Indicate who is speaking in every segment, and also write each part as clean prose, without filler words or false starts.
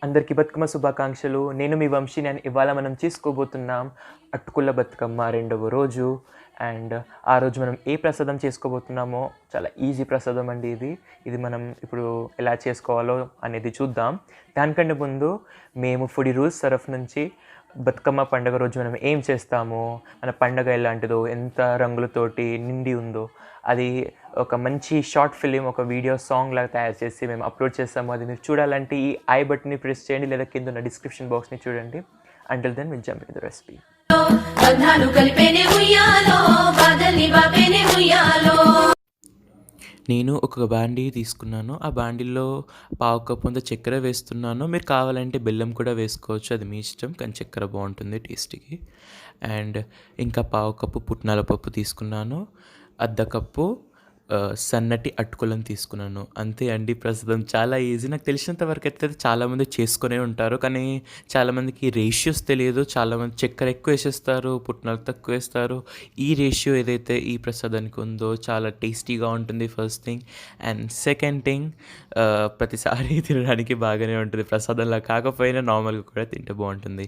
Speaker 1: అందరికీ బతుకమ్మ శుభాకాంక్షలు. నేను మీ వంశీ. నేను ఇవాళ మనం చేసుకోబోతున్నాం అటుకుల బతుకమ్మ రెండవ రోజు. అండ్ ఆ రోజు మనం ఏ ప్రసాదం చేసుకోబోతున్నామో చాలా ఈజీ ప్రసాదం అండి ఇది మనం ఇప్పుడు ఎలా చేసుకోవాలో అనేది చూద్దాం. దానికంటే ముందు మేము ఫుడీ రూల్స్ తరఫు నుంచి బతుకమ్మ పండుగ రోజు మనం ఏం చేస్తామో, మన పండుగ ఎలాంటిదో, ఎంత రంగులతోటి నిండి ఉందో అది ఒక మంచి షార్ట్ ఫిలిం, ఒక వీడియో సాంగ్ లాగా తయారు చేసి మేము అప్లోడ్ చేస్తాము. అది మీరు చూడాలంటే ఈ ఐ బటన్ని ప్రెస్ చేయండి, లేదా కింద ఉన్న డిస్క్రిప్షన్ బాక్స్ని చూడండి. Until then will jump into the recipe. నేను ఒక బాండీ తీసుకున్నాను. ఆ బాండీలో పావు కప్పు అంత చక్కెర వేస్తున్నాను. మీరు కావాలంటే బెల్లం కూడా వేసుకోవచ్చు, అది మీ ఇష్టం, కానీ చక్కెర బాగుంటుంది టేస్ట్కి. అండ్ ఇంకా పావు కప్పు పుట్నాల పప్పు తీసుకున్నాను. అర్ధ కప్పు సన్నటి అటుకులను తీసుకున్నాను. అంతే అండి ప్రస్తుతం. చాలా ఈజీ. నాకు తెలిసినంత వరకు అయితే చాలామంది చేసుకునే ఉంటారు, కానీ చాలామందికి రేషియోస్ తెలియదు. చాలామంది చక్కెర ఎక్కువ వేసేస్తారు, పుట్నాలు తక్కువ వేస్తారు. ఈ రేషియో ఏదైతే ఈ ప్రసాదానికి ఉందో చాలా టేస్టీగా ఉంటుంది first thing. And second thing, ప్రతిసారి తినడానికి బాగానే ఉంటుంది. ప్రసాదంలా కాకపోయినా నార్మల్గా కూడా తింటే బాగుంటుంది.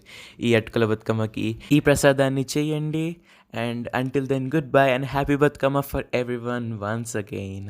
Speaker 1: ఈ అటుకుల బతుకమ్మకి ఈ ప్రసాదాన్ని చేయండి. And until then, goodbye and happy Bathukamma for everyone once again.